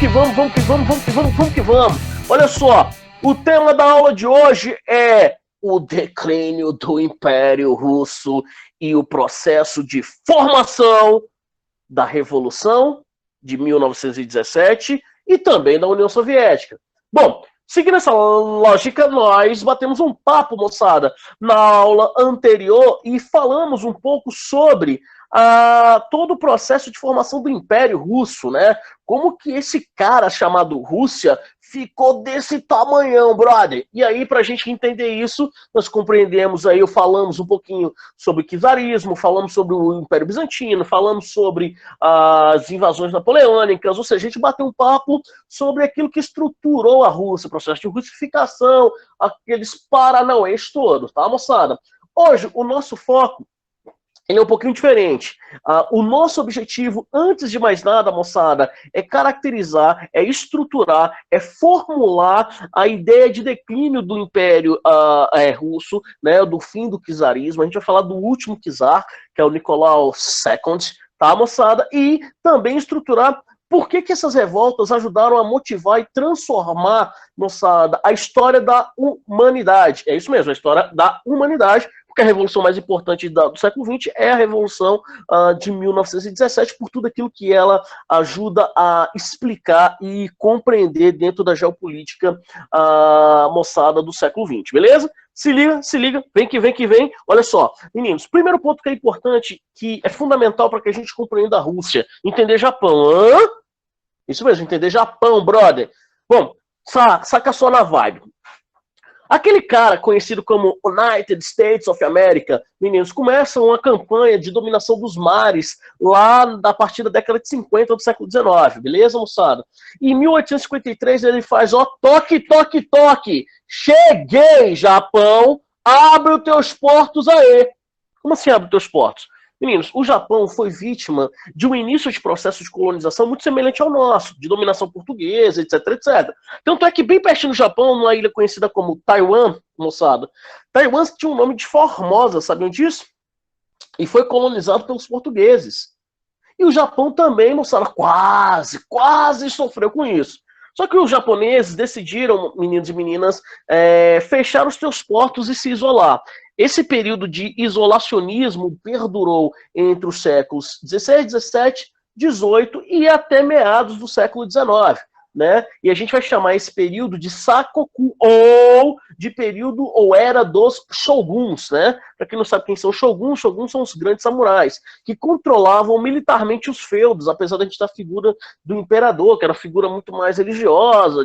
que vamos, vamos que vamos, vamos que vamos, vamos que vamos. Olha só, o tema da aula de hoje é o declínio do Império Russo e o processo de formação da Revolução de 1917 e também da União Soviética. Bom, seguindo essa lógica, nós batemos um papo, moçada, na aula anterior e falamos um pouco sobre todo o processo de formação do Império Russo, né? Como que esse cara chamado Rússia ficou desse tamanhão, brother? E aí, pra gente entender isso, nós compreendemos aí, falamos um pouquinho sobre o czarismo, falamos sobre o Império Bizantino, falamos sobre as invasões napoleônicas, ou seja, a gente bateu um papo sobre aquilo que estruturou a Rússia, o processo de russificação, aqueles paranauês todos, tá, moçada? Hoje, o nosso foco ele é um pouquinho diferente. O nosso objetivo, antes de mais nada, moçada, é caracterizar, é estruturar, é formular a ideia de declínio do Império Russo, né, do fim do czarismo. A gente vai falar do último czar, que é o Nicolau II, tá, moçada? E também estruturar por que essas revoltas ajudaram a motivar e transformar, moçada, a história da humanidade. É isso mesmo, a história da humanidade, porque a revolução mais importante do século XX é a Revolução de 1917, por tudo aquilo que ela ajuda a explicar e compreender dentro da geopolítica moçada do século XX, beleza? Se liga, vem que vem que vem. Olha só, meninos, primeiro ponto que é importante, que é fundamental para que a gente compreenda a Rússia, entender Japão. Hã? Isso mesmo, entender Japão, brother. Bom, saca só na vibe. Aquele cara conhecido como United States of America, meninos, começa uma campanha de dominação dos mares lá a partir da década de 50 do século XIX, beleza, moçada? E em 1853 ele faz, toque, toque, toque, cheguei, Japão, abre os teus portos aí. Como assim abre os teus portos? Meninos, o Japão foi vítima de um início de processo de colonização muito semelhante ao nosso, de dominação portuguesa, etc, etc. Tanto é que bem pertinho do Japão, numa ilha conhecida como Taiwan, moçada, Taiwan tinha um nome de Formosa, sabiam disso? E foi colonizado pelos portugueses. E o Japão também, moçada, quase sofreu com isso. Só que os japoneses decidiram, meninos e meninas, fechar os seus portos e se isolar. Esse período de isolacionismo perdurou entre os séculos XVI, XVII, XVIII e até meados do século XIX. Né? E a gente vai chamar esse período de Sakoku, ou de período ou era dos shoguns, né? Para quem não sabe quem são shoguns são os grandes samurais, que controlavam militarmente os feudos, apesar da gente ter a figura do imperador, que era uma figura muito mais religiosa,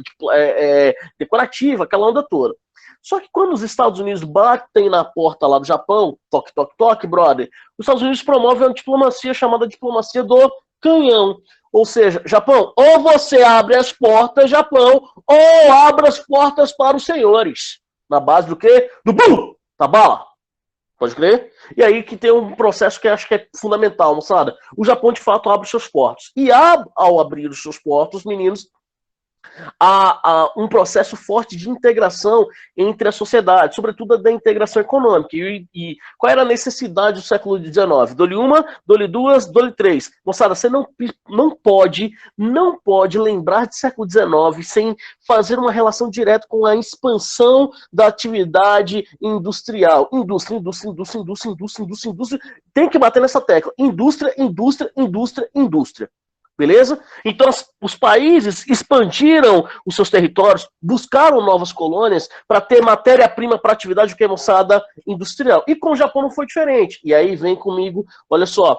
decorativa, aquela onda toda. Só que quando os Estados Unidos batem na porta lá do Japão, toque, toque, toque, brother, os Estados Unidos promovem uma diplomacia chamada diplomacia do canhão. Ou seja, Japão, ou você abre as portas, Japão, ou abre as portas para os senhores. Na base do quê? Do BUM! Da bala. Pode crer? E aí que tem um processo que eu acho que é fundamental, moçada. O Japão, de fato, abre os seus portos. E ao abrir os seus portos, meninos, há um processo forte de integração entre a sociedade, sobretudo da integração econômica. E qual era a necessidade do século XIX? Dole uma, dole duas, dole três. Moçada, você não pode lembrar de século XIX sem fazer uma relação direta com a expansão da atividade industrial. Indústria. Tem que bater nessa tecla. Indústria. Beleza? Então, os países expandiram os seus territórios, buscaram novas colônias para ter matéria-prima para atividade, que é moçada industrial. E com o Japão não foi diferente. E aí vem comigo, olha só,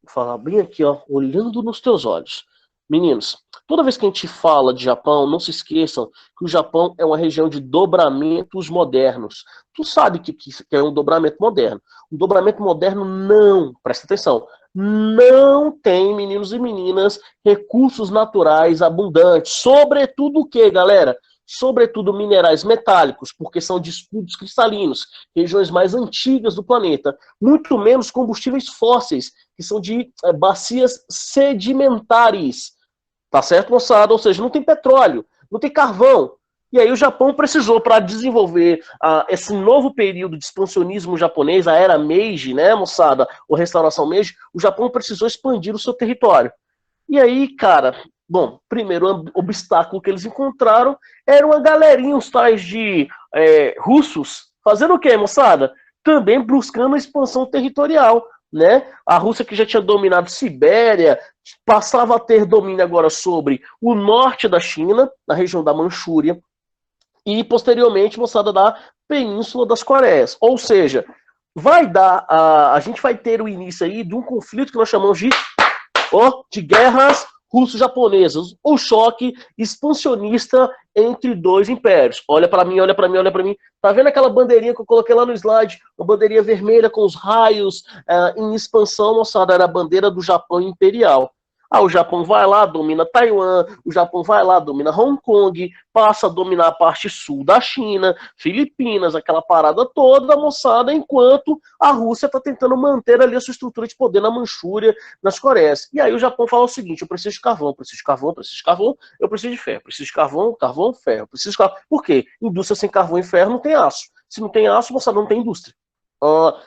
vou falar bem aqui, olhando nos teus olhos. Meninos, toda vez que a gente fala de Japão, não se esqueçam que o Japão é uma região de dobramentos modernos. Tu sabe que é um dobramento moderno. Um dobramento moderno não, presta atenção, não tem, meninos e meninas, recursos naturais abundantes. Sobretudo o que, galera? Sobretudo minerais metálicos, porque são de escudos cristalinos, regiões mais antigas do planeta. Muito menos combustíveis fósseis, que são de bacias sedimentares. Tá certo, moçada? Ou seja, não tem petróleo, não tem carvão. E aí o Japão precisou, para desenvolver esse novo período de expansionismo japonês, a era Meiji, né, moçada, ou restauração Meiji, o Japão precisou expandir o seu território. E aí, cara, Bom, primeiro obstáculo que eles encontraram era uma galerinha, uns tais de russos, fazendo o quê, moçada? Também buscando a expansão territorial, né? A Rússia que já tinha dominado Sibéria, passava a ter domínio agora sobre o norte da China, na região da Manchúria, e posteriormente, moçada, da Península das Coreias. Ou seja, a gente vai ter o início aí de um conflito que nós chamamos de guerras russo-japonesas, o choque expansionista entre dois impérios. Olha para mim, olha para mim, olha para mim. Tá vendo aquela bandeirinha que eu coloquei lá no slide? Uma bandeirinha vermelha com os raios em expansão, moçada, era a bandeira do Japão imperial. O Japão vai lá, domina Taiwan, o Japão vai lá, domina Hong Kong, passa a dominar a parte sul da China, Filipinas, aquela parada toda, moçada, enquanto a Rússia está tentando manter ali a sua estrutura de poder na Manchúria, nas Coreias. E aí o Japão fala o seguinte: eu preciso de carvão, preciso de carvão, preciso de carvão, eu preciso de ferro, preciso de carvão, carvão, ferro, preciso de carvão. Por quê? Indústria sem carvão e ferro não tem aço. Se não tem aço, moçada, não tem indústria.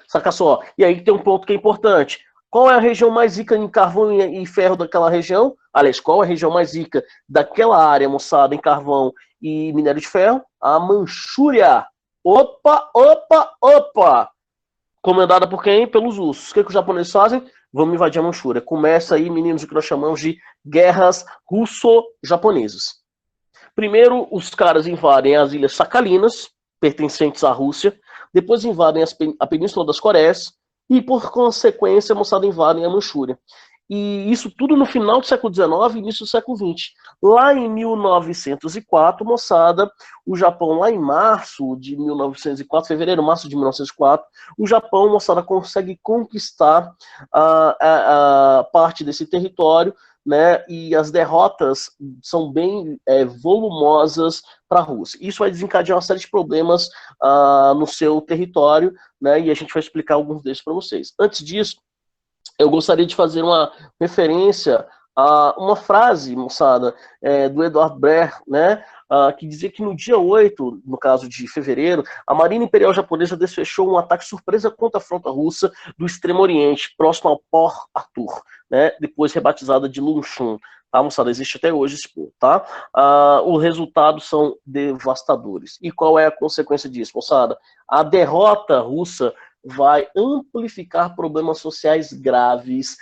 Saca só. E aí tem um ponto que é importante. Qual é a região mais rica em carvão e ferro daquela região? Aliás, qual é a região mais rica daquela área, moçada, em carvão e minério de ferro? A Manchúria. Opa, opa, opa! Comandada por quem? Pelos russos. O que os japoneses fazem? Vamos invadir a Manchúria. Começa aí, meninos, o que nós chamamos de guerras russo-japonesas. Primeiro, os caras invadem as ilhas Sakhalinas, pertencentes à Rússia. Depois invadem a Península das Coreias. E, por consequência, moçada, invadem a Manchúria. E isso tudo no final do século XIX e início do século XX. Lá em 1904, moçada, o Japão, lá em março de 1904, fevereiro, março de 1904, o Japão, moçada, consegue conquistar a parte desse território, né, e as derrotas são bem volumosas para a Rússia. Isso vai desencadear uma série de problemas no seu território, né, e a gente vai explicar alguns deles para vocês. Antes disso, eu gostaria de fazer uma referência a uma frase, moçada, do Edward Blair, né, que dizia que no dia 8, no caso de fevereiro, a Marinha Imperial Japonesa desfechou um ataque surpresa contra a frota russa do Extremo Oriente, próximo ao Port Arthur, né, depois rebatizada de Lunchun. Tá, moçada? Existe até hoje esse ponto, tá? Os resultados são devastadores. E qual é a consequência disso, moçada? A derrota russa vai amplificar problemas sociais graves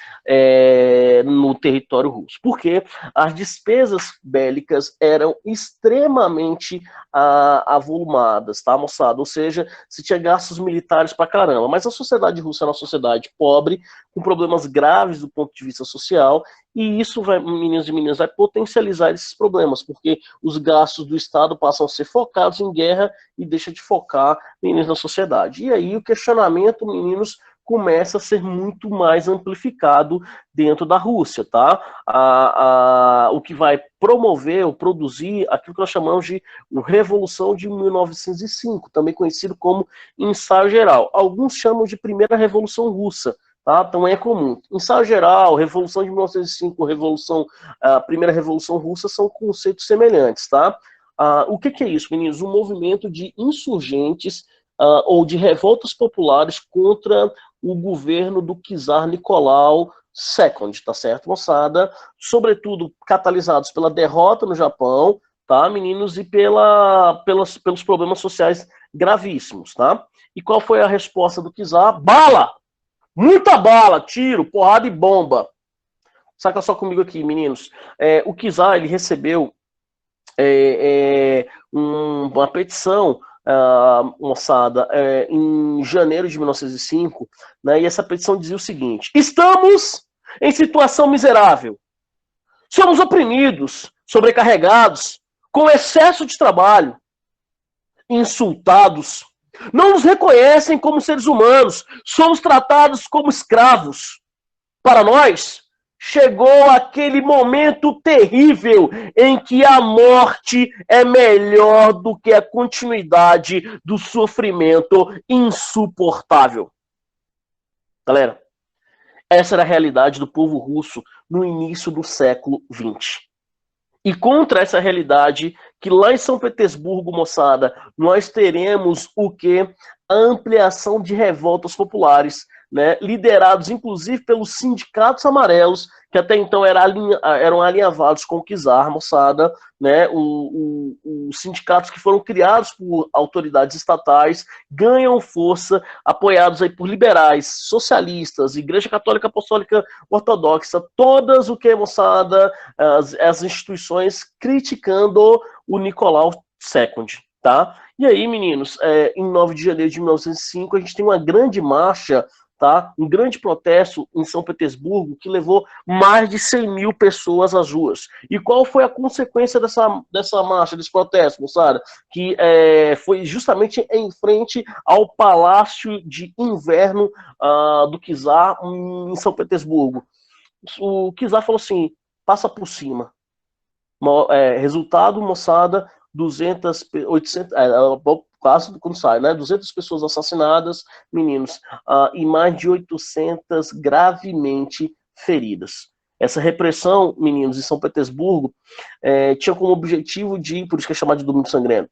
no território russo. Porque as despesas bélicas eram extremamente avolumadas, tá, moçada? Ou seja, se tinha gastos militares pra caramba. Mas a sociedade russa é uma sociedade pobre, com problemas graves do ponto de vista social, e isso vai, meninos e meninas, vai potencializar esses problemas, porque os gastos do Estado passam a ser focados em guerra e deixa de focar, meninos, na sociedade. E aí o questionamento, meninos, começa a ser muito mais amplificado dentro da Rússia, tá? O que vai promover ou produzir aquilo que nós chamamos de Revolução de 1905, também conhecido como Ensaio Geral. Alguns chamam de Primeira Revolução Russa, tá? Também é comum. Ensaio Geral, Revolução de 1905, Primeira Revolução Russa são conceitos semelhantes, tá? O que é isso, meninos? Um movimento de insurgentes ou de revoltas populares contra o governo do czar Nicolau II, tá certo, moçada? Sobretudo catalisados pela derrota no Japão, tá, meninos? E pelos problemas sociais gravíssimos, tá? E qual foi a resposta do czar? Bala! Muita bala, tiro, porrada e bomba. Saca só comigo aqui, meninos. O czar, ele recebeu uma petição, moçada, em janeiro de 1905, né, e essa petição dizia o seguinte: estamos em situação miserável, somos oprimidos, sobrecarregados, com excesso de trabalho, insultados, não nos reconhecem como seres humanos, somos tratados como escravos. Para nós, chegou aquele momento terrível em que a morte é melhor do que a continuidade do sofrimento insuportável. Galera, essa era a realidade do povo russo no início do século XX. E contra essa realidade, que lá em São Petersburgo, moçada, nós teremos o quê? A ampliação de revoltas populares, né, liderados inclusive pelos sindicatos amarelos, que até então eram alinhavados com o czar, moçada, né, os sindicatos que foram criados por autoridades estatais ganham força, apoiados aí por liberais, socialistas, Igreja Católica Apostólica Ortodoxa, todas o que, moçada, as instituições criticando o Nicolau II, tá? E aí, meninos, em 9 de janeiro de 1905, a gente tem uma grande marcha, tá? Um grande protesto em São Petersburgo que levou mais de 100 mil pessoas às ruas. E qual foi a consequência dessa marcha, desse protesto, moçada? Que foi justamente em frente ao Palácio de Inverno do czar em São Petersburgo. O czar falou assim, passa por cima. Resultado, moçada, 200, 800, quase quando sai, né? 200 pessoas assassinadas, meninos, e mais de 800 gravemente feridas. Essa repressão, meninos, em São Petersburgo, tinha como objetivo por isso que é chamado de Domingo Sangrento,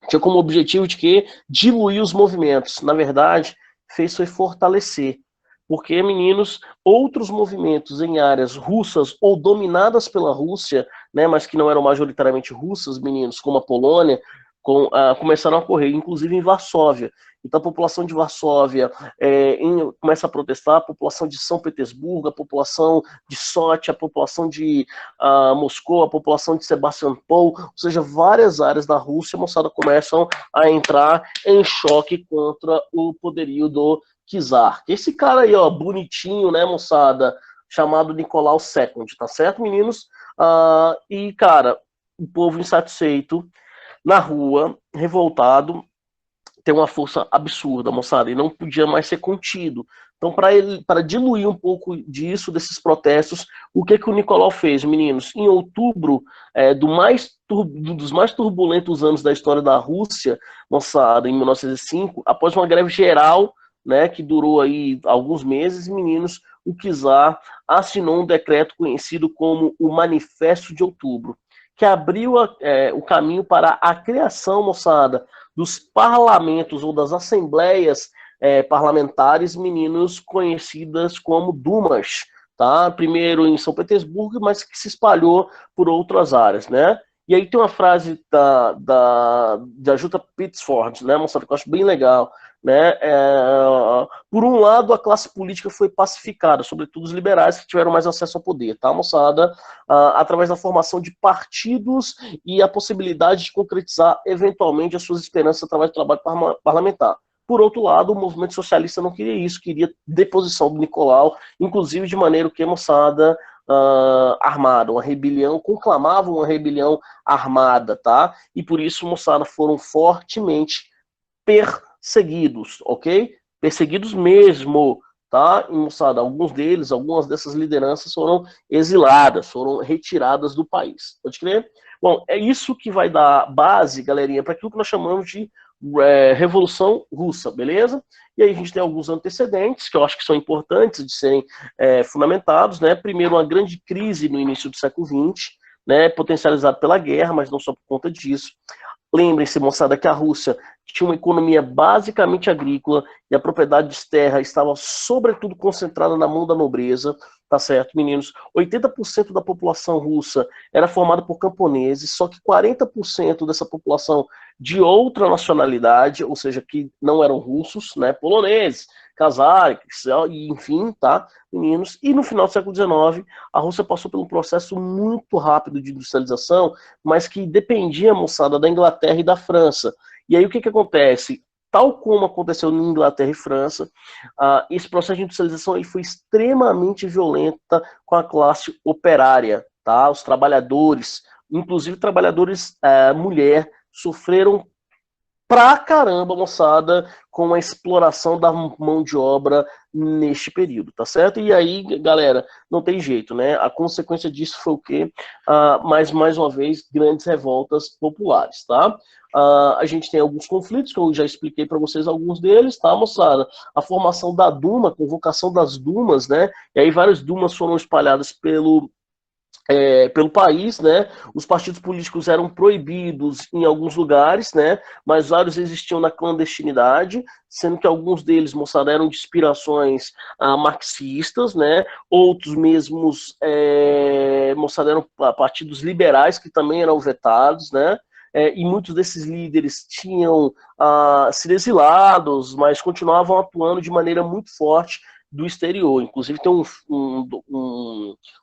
tinha como objetivo de que diluir os movimentos. Na verdade, foi fortalecer. Porque, meninos, outros movimentos em áreas russas ou dominadas pela Rússia, né, mas que não eram majoritariamente russas, meninos, como a Polônia, começaram a ocorrer, inclusive em Varsóvia. Então a população de Varsóvia começa a protestar, a população de São Petersburgo, a população de Sochi, a população de Moscou, a população de Sebastopol, ou seja, várias áreas da Rússia, moçada, começam a entrar em choque contra o poderio do czar. Esse cara aí, ó, bonitinho, né, moçada, chamado Nicolau II, tá certo, meninos? E, cara, o povo insatisfeito, na rua, revoltado, tem uma força absurda, moçada, e não podia mais ser contido. Então, para diluir um pouco disso, desses protestos, o que o Nicolau fez, meninos? Em outubro, dos mais turbulentos anos da história da Rússia, moçada, em 1905, após uma greve geral, né, que durou aí alguns meses, meninos, o czar assinou um decreto conhecido como o Manifesto de Outubro, que abriu o caminho para a criação, moçada, dos parlamentos ou das assembleias parlamentares, meninos, conhecidas como Dumas, tá? Primeiro em São Petersburgo, mas que se espalhou por outras áreas, né? E aí tem uma frase da Jutta Pittsford, né, moçada, que eu acho bem legal, né? Por um lado, a classe política foi pacificada, sobretudo os liberais que tiveram mais acesso ao poder, tá, moçada? Através da formação de partidos e a possibilidade de concretizar eventualmente as suas esperanças através do trabalho parlamentar. Por outro lado, o movimento socialista não queria isso, queria deposição do Nicolau, inclusive de maneira que, moçada, armada, uma rebelião, conclamavam uma rebelião armada, tá? E por isso, moçada, foram fortemente perseguidos, ok? Perseguidos mesmo, tá? E, moçada, algumas dessas lideranças foram exiladas, foram retiradas do país. Pode crer? Bom, é isso que vai dar base, galerinha, para aquilo que nós chamamos de Revolução Russa, beleza? E aí a gente tem alguns antecedentes que eu acho que são importantes de serem fundamentados, né? Primeiro, uma grande crise no início do século XX, né? Potencializada pela guerra, mas não só por conta disso. Lembrem-se, moçada, que a Rússia tinha uma economia basicamente agrícola e a propriedade de terra estava sobretudo concentrada na mão da nobreza, tá certo, meninos? 80% da população russa era formada por camponeses, só que 40% dessa população de outra nacionalidade, ou seja, que não eram russos, né, poloneses, cazaques, enfim, tá, meninos? E no final do século XIX, a Rússia passou por um processo muito rápido de industrialização, mas que dependia, moçada, da Inglaterra e da França. E aí o que acontece? Tal como aconteceu na Inglaterra e França, esse processo de industrialização aí foi extremamente violenta com a classe operária, tá? Os trabalhadores, inclusive trabalhadores mulher, sofreram pra caramba, moçada, com a exploração da mão de obra neste período, tá certo? E aí, galera, não tem jeito, né? A consequência disso foi o quê? Mais uma vez, grandes revoltas populares, tá? A gente tem alguns conflitos, que eu já expliquei para vocês alguns deles, tá, moçada? A formação da Duma, a convocação das Dumas, né? E aí várias Dumas foram espalhadas pelo pelo país, né? Os partidos políticos eram proibidos em alguns lugares, né? Mas vários existiam na clandestinidade, sendo que alguns deles, moçada, eram de inspirações marxistas, né? Outros mesmos, moçada, eram partidos liberais que também eram vetados, né? E muitos desses líderes tinham sido exilados, mas continuavam atuando de maneira muito forte do exterior. Inclusive tem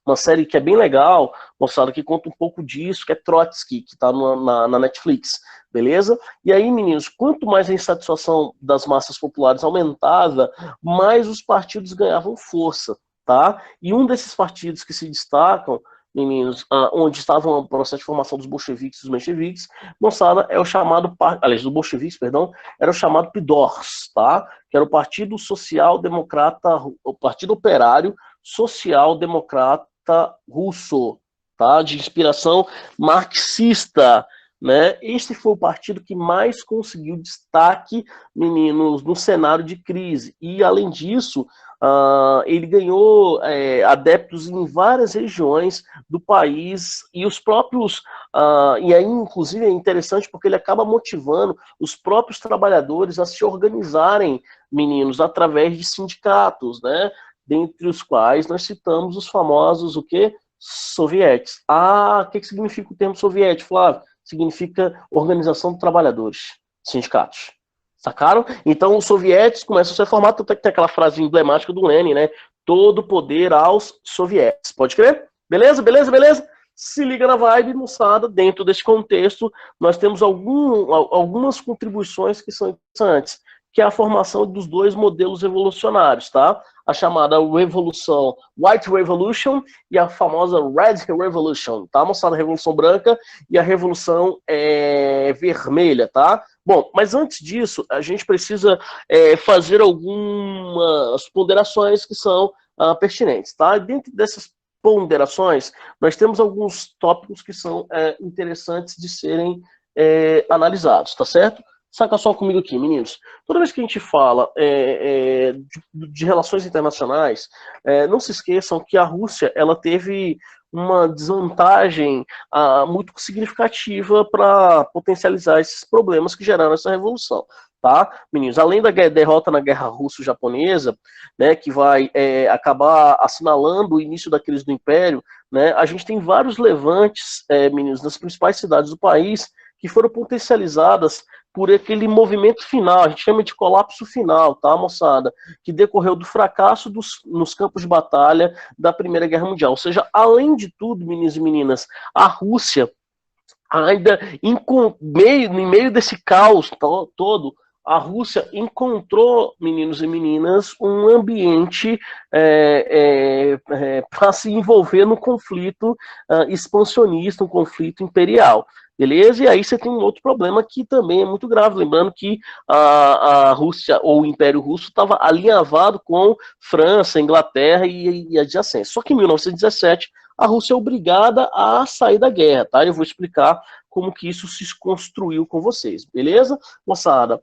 uma série que é bem legal, mostrada, que conta um pouco disso, que é Trotsky, que está na Netflix, beleza? E aí, meninos, quanto mais a insatisfação das massas populares aumentava, mais os partidos ganhavam força, tá? E um desses partidos que se destacam, meninos, onde estavam o processo de formação dos bolcheviques e dos mencheviques, moçada, é o chamado, aliás, dos bolcheviques, perdão, era o chamado PIDORS, tá? Que era o Partido Social Democrata, o Partido Operário Social Democrata Russo, tá? De inspiração marxista, né? Este foi o partido que mais conseguiu destaque, meninos, no cenário de crise. E, além disso, ele ganhou adeptos em várias regiões do país, e os próprios, e aí, inclusive, é interessante porque ele acaba motivando os próprios trabalhadores a se organizarem, meninos, através de sindicatos, né? Dentre os quais nós citamos os famosos, o quê? Sovietes. O que significa o termo soviético, Flávio? Significa Organização de Trabalhadores, sindicatos. Sacaram? Então os sovietes começam a ser formados, tanto é que tem aquela frase emblemática do Lenin, né? Todo poder aos sovietes. Pode crer? Beleza, beleza, beleza? Se liga na vibe, moçada. Dentro desse contexto, nós temos algumas contribuições que são interessantes, que é a formação dos dois modelos revolucionários, tá? A chamada Revolução White Revolution e a famosa Red Revolution, tá, moçada? A Revolução Branca e a Revolução Vermelha, tá? Bom, mas antes disso, a gente precisa fazer algumas ponderações que são pertinentes, tá? Dentro dessas ponderações, nós temos alguns tópicos que são interessantes de serem analisados, tá certo? Saca só comigo aqui, meninos. Toda vez que a gente fala de relações internacionais, não se esqueçam que a Rússia ela teve uma desvantagem muito significativa para potencializar esses problemas que geraram essa revolução. Tá, meninos? Além da derrota na Guerra Russo-Japonesa, né, que vai acabar assinalando o início da crise do Império, né, a gente tem vários levantes, meninos, nas principais cidades do país que foram potencializadas por aquele movimento final, a gente chama de colapso final, tá, moçada? Que decorreu do fracasso nos campos de batalha da Primeira Guerra Mundial. Ou seja, além de tudo, meninos e meninas, a Rússia, ainda em meio desse caos todo, a Rússia encontrou, meninos e meninas, um ambiente para se envolver no conflito expansionista, um conflito imperial. Beleza? E aí você tem um outro problema que também é muito grave, lembrando que a Rússia, ou o Império Russo, estava alinhavado com França, Inglaterra e adjacência. Só que em 1917, a Rússia é obrigada a sair da guerra, tá? Eu vou explicar como que isso se construiu com vocês, beleza? Moçada,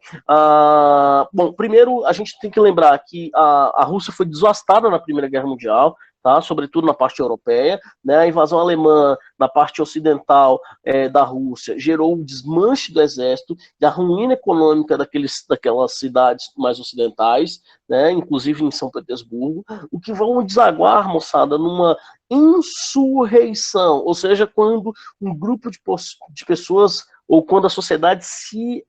bom, primeiro a gente tem que lembrar que a Rússia foi devastada na Primeira Guerra Mundial, tá? Sobretudo na parte europeia, né? A invasão alemã na parte ocidental da Rússia gerou o desmanche do exército e a ruína econômica daquelas cidades mais ocidentais, né? Inclusive em São Petersburgo, o que vão desaguar, moçada, numa insurreição, ou seja, quando um grupo de pessoas, ou quando a sociedade se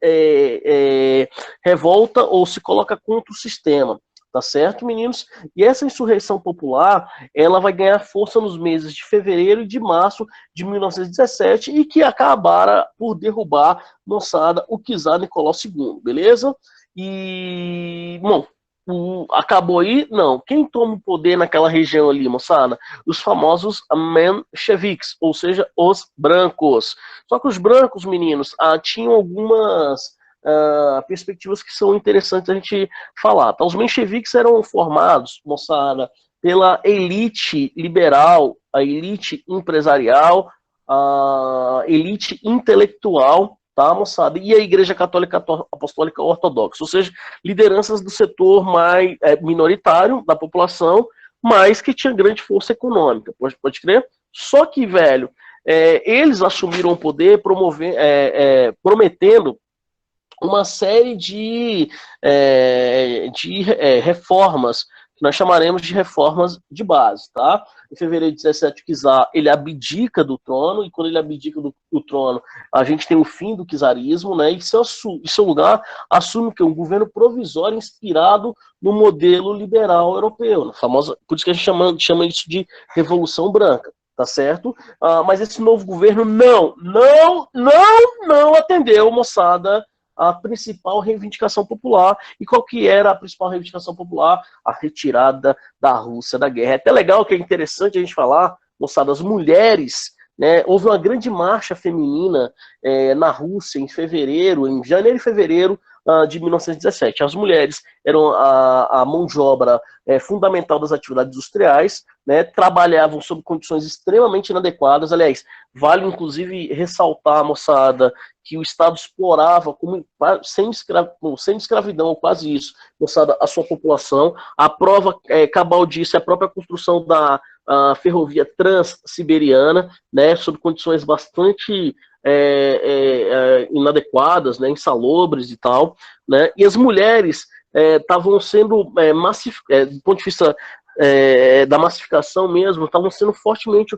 revolta ou se coloca contra o sistema. Tá certo, meninos? E essa insurreição popular, ela vai ganhar força nos meses de fevereiro e de março de 1917 e que acabara por derrubar, moçada, o czar Nicolau II, beleza? E, bom, acabou aí? Não. Quem toma o poder naquela região ali, moçada? Os famosos mencheviques, ou seja, os brancos. Só que os brancos, meninos, tinham algumas perspectivas que são interessantes a gente falar. Tá? Os mencheviques eram formados, moçada, pela elite liberal, a elite empresarial, a elite intelectual, tá, moçada? E a Igreja Católica Apostólica Ortodoxa, ou seja, lideranças do setor mais minoritário da população, mas que tinha grande força econômica, pode crer? Só que, velho, eles assumiram o poder prometendo uma série de reformas, que nós chamaremos de reformas de base, tá? Em fevereiro de 17, o czar, ele abdica do trono, e quando ele abdica do trono, a gente tem o fim do czarismo, né? E seu lugar assume que um governo provisório inspirado no modelo liberal europeu, famosa, por isso que a gente chama isso de Revolução Branca, tá certo? Mas esse novo governo não atendeu, moçada, a principal reivindicação popular. E qual que era a principal reivindicação popular? A retirada da Rússia da guerra. É até legal, que é interessante a gente falar, moçada, as mulheres, né, houve uma grande marcha feminina na Rússia em janeiro e fevereiro de 1917. As mulheres eram a mão de obra fundamental das atividades industriais, né, trabalhavam sob condições extremamente inadequadas. Aliás, vale inclusive ressaltar, moçada, que o Estado explorava sem escravidão, ou quase isso, moçada, a sua população. A prova cabal disso é a própria construção da ferrovia transsiberiana, né, sob condições bastante inadequadas, né, insalubres e tal, né, e as mulheres estavam sendo do ponto de vista da massificação mesmo, estavam sendo fortemente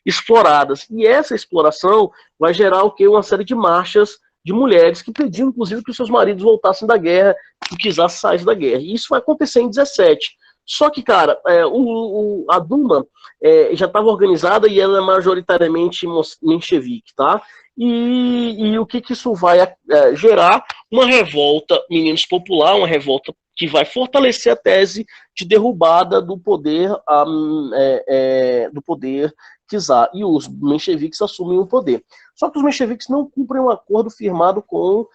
exploradas. E essa exploração vai gerar uma série de marchas de mulheres que pediam, inclusive, que os seus maridos voltassem da guerra, que quisessem sair da guerra. E isso vai acontecer em 17. Só que, cara, a Duma já estava organizada e ela é majoritariamente menchevique, tá? E o que isso vai gerar? Uma revolta, meninos, popular, uma revolta que vai fortalecer a tese de derrubada do poder czar. E os mencheviques assumem o poder. Só que os mencheviques não cumprem um acordo firmado com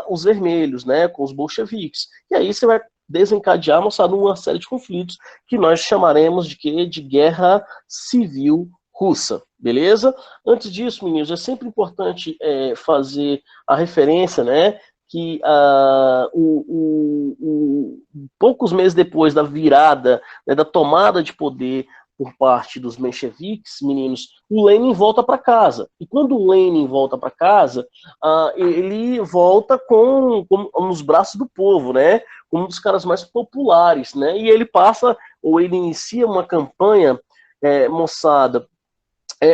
os vermelhos, né, com os bolcheviques. E aí você vai desencadear, moçada, uma série de conflitos que nós chamaremos de guerra civil russa, beleza? Antes disso, meninos, é sempre importante fazer a referência, né, que poucos meses depois da virada, né, da tomada de poder por parte dos mencheviques, meninos, o Lenin volta para casa. E quando o Lenin volta para casa, ele volta nos braços do povo, né? Como um dos caras mais populares, né? E ele ele inicia uma campanha, moçada,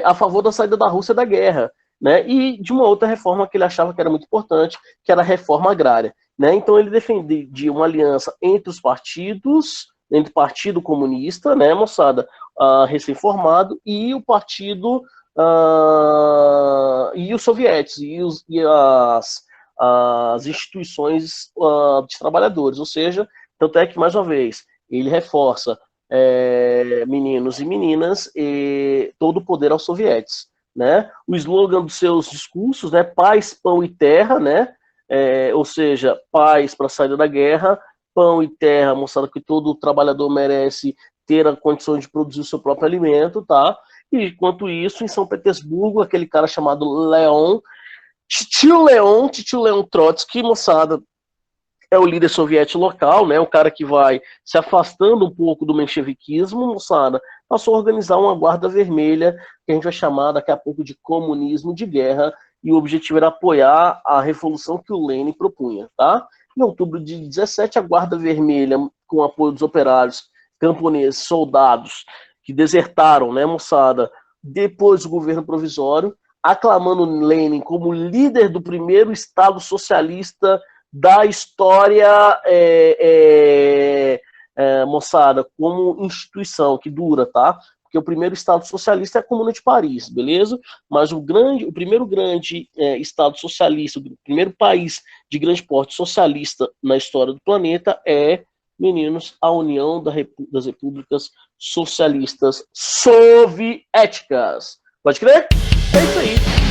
a favor da saída da Rússia da guerra, né? E de uma outra reforma que ele achava que era muito importante, que era a reforma agrária, né? Então ele defendia uma aliança entre os partidos, entre o Partido Comunista, né, moçada, recém-formado, e o partido e os soviéticos e as instituições de trabalhadores. Ou seja, tanto é que, mais uma vez, ele reforça meninos e meninas, todo o poder aos soviéticos, né? O slogan dos seus discursos, né, paz, pão e terra, né? Ou seja, paz para a saída da guerra, pão e terra, mostrando que todo trabalhador merece ter a condição de produzir o seu próprio alimento, tá? E enquanto isso, em São Petersburgo, aquele cara chamado Titio Leon Trotsky, moçada, é o líder soviético local, né? O cara que vai se afastando um pouco do mencheviquismo, moçada, passou a organizar uma guarda vermelha, que a gente vai chamar daqui a pouco de comunismo de guerra, e o objetivo era apoiar a revolução que o Lenin propunha, tá? Em outubro de 17, a Guarda Vermelha, com o apoio dos operários, camponeses, soldados, que desertaram, né, moçada, depois do governo provisório, aclamando Lenin como líder do primeiro Estado socialista da história, moçada, como instituição que dura, tá? Porque o primeiro Estado socialista é a Comuna de Paris, beleza? Mas o primeiro grande Estado socialista, o primeiro país de grande porte socialista na história do planeta meninos, a União das Repúblicas Socialistas Soviéticas. Pode crer? É isso aí.